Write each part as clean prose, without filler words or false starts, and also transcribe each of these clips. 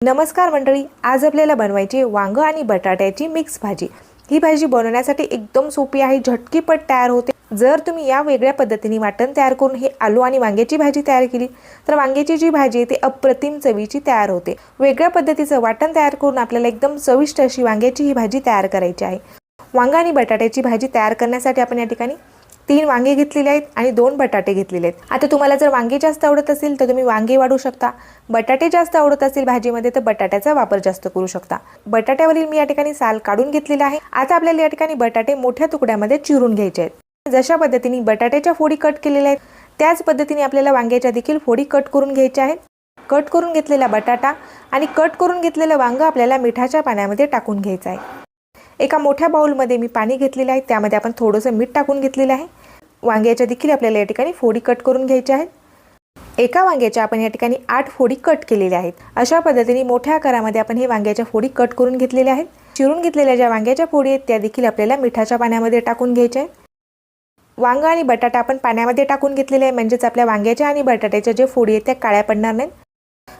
नमस्कार मंडळी, आज आपल्याला बनवायची वांग आणि बटाट्याची मिक्स भाजी। ही भाजी बनवण्यासाठी एकदम सोपी आहे, झटकीपट तयार होते। जर तुम्ही या वेगळ्या पद्धतीने वाटण तयार करून हे आलू आणि वांग्याची भाजी तयार केली तर वांग्याची जी भाजी आहे ती अप्रतिम चवीची तयार होते। वेगळ्या पद्धतीचं वाटण तयार करून आपल्याला एकदम चविष्ट अशी वांग्याची ही भाजी तयार करायची आहे। वांग आणि बटाट्याची भाजी तयार करण्यासाठी आपण या ठिकाणी 3 वांगे घेतलेले आहेत आणि 2 बटाटे घेतलेले आहेत। आता तुम्हाला जर वांगे जास्त आवडत असेल तर तुम्ही वांगे वाढू शकता, बटाटे जास्त आवडत असेल भाजीमध्ये तर बटाट्याचा वापर जास्त करू शकता। बटाट्यावरील मी या ठिकाणी साल काढून घेतलेला आहे। आता आपल्याला या ठिकाणी बटाटे मोठ्या तुकड्यामध्ये चिरून घ्यायचे आहेत। जशा पद्धतीने बटाट्याच्या फोडी कट केलेल्या आहेत त्याच पद्धतीने आपल्याला वांग्याच्या देखील फोडी कट करून घ्यायच्या आहेत। कट करून घेतलेला बटाटा आणि कट करून घेतलेलं वांग आपल्याला मिठाच्या पाण्यामध्ये टाकून घ्यायचं आहे। एका मोठ्या बाउलमध्ये मी पाणी घेतलेलं आहे, त्यामध्ये आपण थोडंसं मीठ टाकून घेतलेलं आहे। वांग्याच्या देखील आपल्याला या ठिकाणी फोडी कट करून घ्यायच्या आहेत। एका वांग्याच्या आपण या ठिकाणी 8 फोडी कट केलेल्या आहेत। अशा पद्धतीने मोठ्या आकारामध्ये आपण हे वांग्याच्या फोडी कट करून घेतलेल्या आहेत। चिरून घेतलेल्या ज्या वांग्याच्या फोडी आहेत त्या देखील आपल्याला मिठाच्या पाण्यामध्ये टाकून घ्यायच्या आहेत। वांग आणि बटाटा आपण पाण्यामध्ये टाकून घेतलेले आहे, म्हणजेच आपल्या वांग्याच्या आणि बटाट्याच्या जे फोडी आहेत त्या काळ्या पडणार नाहीत।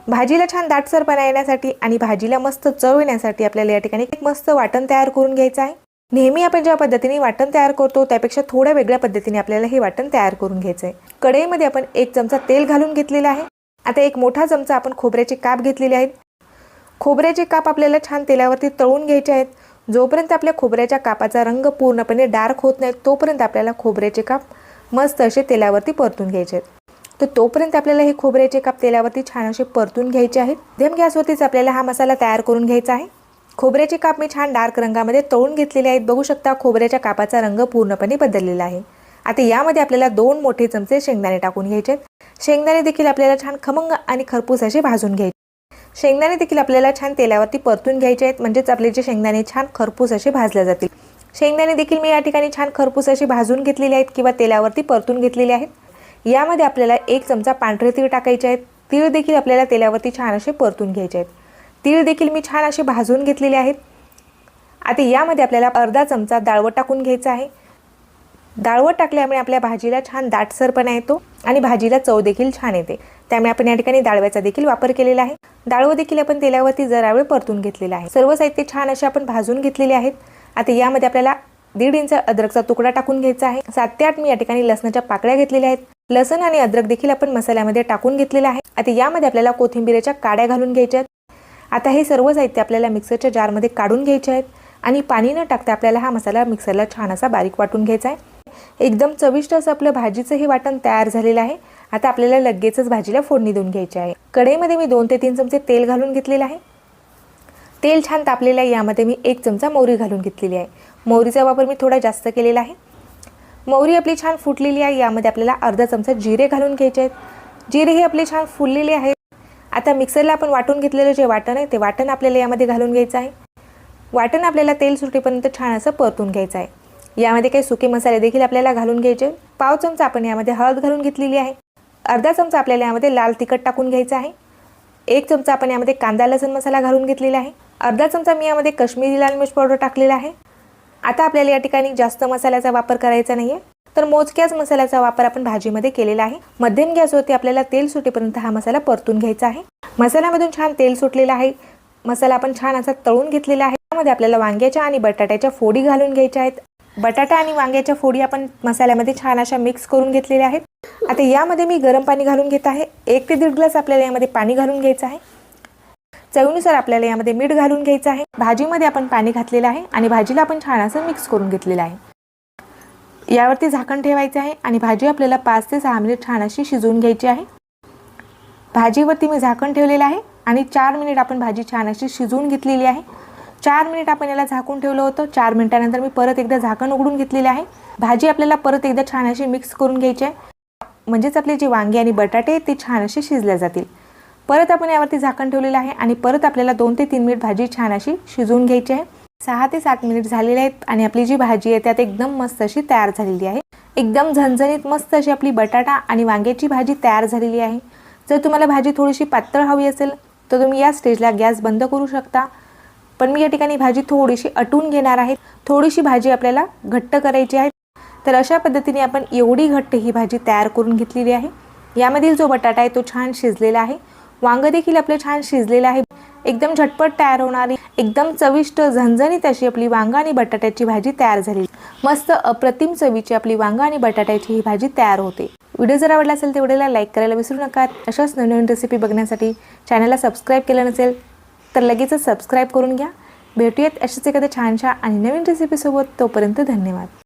भाजीला छान दाटसरपणा येण्यासाठी आणि भाजीला मस्त चव येण्यासाठी आपल्याला या ठिकाणी एक मस्त वाटण तयार करून घ्यायचं आहे। नेहमी आपण ज्या पद्धतीने वाटण तयार करतो त्यापेक्षा थोड्या वेगळ्या पद्धतीने आपल्याला हे वाटण तयार करून घ्यायचं आहे। कढईमध्ये आपण 1 चमचा तेल घालून घेतलेला आहे। आता 1 मोठा चमचा आपण खोबऱ्याचे काप घेतलेले आहेत। खोबऱ्याचे काप आपल्याला छान तेलावरती तळून घ्यायचे आहेत। जोपर्यंत आपल्या खोबऱ्याच्या कापाचा रंग पूर्णपणे डार्क होत नाही तोपर्यंत आपल्याला खोबऱ्याचे काप मस्त असे तेलावरती परतून घ्यायचे आहेत। तर तोपर्यंत आपल्याला हे खोबऱ्याचे काप तेलावरती छान असे परतून घ्यायचे आहेत। मध्यम गॅसवरतीच आपल्याला हा मसाला तयार करून घ्यायचा आहे। खोबऱ्याचे काप मी छान डार्क रंगामध्ये तळून घेतलेले आहेत। बघू शकता खोबऱ्याच्या कापाचा रंग पूर्णपणे बदललेला आहे। आता यामध्ये आपल्याला 2 मोठे चमचे शेंगदाणे टाकून घ्यायचे आहेत। शेंगदाणे देखील आपल्याला छान खमंग आणि खरपूस असे भाजून घ्यायचे। शेंगदाणे देखील आपल्याला छान तेलावरती परतून घ्यायचे आहेत, म्हणजेच आपले जे शेंगदाणे छान खरपूस असे भाजले जातील। शेंगदाणे देखील मी या ठिकाणी छान खरपूस असे भाजून घेतलेले आहेत किंवा तेलावरती परतून घेतलेले आहेत। यामध्ये आपल्याला 1 चमचा पांढरे तीळ टाकायचे आहेत। तीळ देखील आपल्याला तेलावरती छान असे परतून घ्यायचे आहेत। तीळ देखील मी छान असे भाजून घेतलेले आहेत। आता यामध्ये आपल्याला अर्धा चमचा डाळवट टाकून घ्यायचा आहे। डाळवट टाकल्यामुळे आपल्या भाजीला छान दाटसरपणा येतो आणि भाजीला चव देखील छान येते, त्यामुळे आपण या ठिकाणी डाळव्याचा देखील वापर केलेला आहे। डाळवं देखील आपण तेलावरती जरा वेळ परतून घेतलेला आहे। सर्व साहित्य छान असे आपण भाजून घेतलेले आहेत। आता यामध्ये आपल्याला 1.5 इंच अद्रकचा तुकडा टाकून घ्यायचा आहे। 7 ते 8 मी या ठिकाणी लसणाच्या पाकळ्या घेतलेल्या आहेत। लसण आणि अद्रक देखील आपण मसाल्यामध्ये टाकून घेतलेला आहे। आता यामध्ये आपल्याला कोथिंबीरच्या काड्या घालून घ्यायच्या आहेत। आता हे सर्व साहित्य आपल्याला मिक्सरच्या जारमध्ये काढून घ्यायचे आहेत आणि पाणी न टाकता आपल्याला हा मसाला मिक्सरला छान असा बारीक वाटून घ्यायचा आहे। एकदम चविष्ट असं आपलं भाजीचं हे वाटण तयार झालेलं आहे। आता आपल्याला लगेचच भाजीला फोडणी देऊन घ्यायची आहे। कढईमध्ये मी 2 ते 3 चमचे तेल घालून घेतलेलं आहे। तेल छान तापलेलं आहे, यामध्ये मी 1 चमचा मोहरी घालून घेतलेली आहे। मोहरीचा वापर मी थोडा जास्त केलेला आहे। मोहरी आपली छान फुटलेली आहे, यामध्ये आपल्याला अर्धा चमचा जिरे घालून घ्यायचे आहेत। जिरे हे आपले छान फुललेले आहेत। आता मिक्सरला आपण वाटून घेतलेलं जे वाटण आहे ते वाटण आपल्याला यामध्ये घालून घ्यायचं आहे। वाटण आपल्याला तेल सुटेपर्यंत छान असं परतून घ्यायचं आहे। यामध्ये काही सुके मसाले देखील आपल्याला घालून घ्यायचे। पाव चमचा आपण यामध्ये हळद घालून घेतलेली आहे। अर्धा चमचा आपल्याला यामध्ये लाल तिखट टाकून घ्यायचं आहे। 1 चमचा आपण यामध्ये कांदा लसूण मसाला घालून घेतलेला आहे। अर्धा चमचा मी यामध्ये काश्मीरी लाल मिर्च पावडर टाकलेला आहे। आता आपल्याला या ठिकाणी जास्त मसाल्याचा वापर करायचा नाहीये, तर मोजक्याच मसाल्याचा वापर आपण भाजीमध्ये केलेला आहे। मध्यम गॅसवरती आपल्याला तेल सुटेपर्यंत हा मसाला परतून घ्यायचा आहे। मसाल्यामधून छान तेल सुटलेला आहे। मसाला आपण छान असा तळून घेतलेला आहे। त्यामध्ये आपल्याला वांग्याच्या आणि बटाट्याच्या फोडी घालून घ्यायच्या आहेत। बटाटा आणि वांग्याच्या फोडी आपण मसाल्यामध्ये छान अशा मिक्स करून घेतलेल्या आहेत। आता यामध्ये मी गरम पाणी घालून घेत आहे। 1 ते 1.5 ग्लास आपल्याला यामध्ये पाणी घालून घ्यायचं आहे। चवीनुसार आपल्याला यामध्ये मीठ घालून घ्यायचं आहे। भाजीमध्ये आपण पाणी घातलेलं आहे आणि भाजीला आपण छान असं मिक्स करून घेतलेलं आहे। यावरती झाकण ठेवायचं आहे आणि भाजी आपल्याला 5 ते 6 मिनिट छान अशी शिजवून घ्यायची आहे। भाजीवरती मी झाकण ठेवलेलं आहे आणि 4 मिनिट आपण भाजी छान अशी शिजवून घेतलेली आहे। 4 मिनिट आपण याला झाकून ठेवलं होतं। 4 मिनिटानंतर मी परत एकदा झाकण उघडून घेतलेले आहे। भाजी आपल्याला परत एकदा छान अशी मिक्स करून घ्यायची आहे, म्हणजेच आपले जे वांगे आणि बटाटे ते छान असे शिजले जातील। परत आपण यावरती झाकण ठेवलेलं आहे आणि परत आपल्याला 2 ते 3 मिनिट भाजी छान अशी शिजवून घ्यायची आहे। 6 ते 7 मिनिट झालेले आहेत आणि आपली जी भाजी आहे त्यात एकदम मस्त अशी तयार झालेली आहे। एकदम झणझणीत मस्त अशी आपली बटाटा आणि वांग्याची भाजी तयार झालेली आहे। जर तुम्हाला भाजी थोडीशी पातळ हवी असेल तर तुम्ही या स्टेजला गॅस बंद करू शकता, पण मी या ठिकाणी भाजी थोडीशी अटून घेणार आहे। थोडीशी भाजी आपल्याला घट्ट करायची आहे। तर अशा पद्धतीने आपण एवढी घट्ट ही भाजी तयार करून घेतलेली आहे। यामधील जो बटाटा आहे तो छान शिजलेला आहे। वांग देखील आपले छान शिजलेले आहे। एकदम झटपट तयार होणारी एकदम चविष्ट झणझणीत अशी आपली वांग आणि बटाट्याची भाजी तयार झाली। मस्त अप्रतिम चवीची आपली वांग आणि बटाट्याची ही भाजी तयार होते। व्हिडिओ जर आवडला असेल तर व्हिडिओला लाईक करायला विसरू नका। अशाच नवीन रेसिपी बघण्यासाठी चॅनलला सबस्क्राईब केलं नसेल तर लगेचच सबस्क्राईब करून घ्या। भेटूयात अशाच एखाद्या छानशा आणि नवीन रेसिपीसोबत। तोपर्यंत धन्यवाद।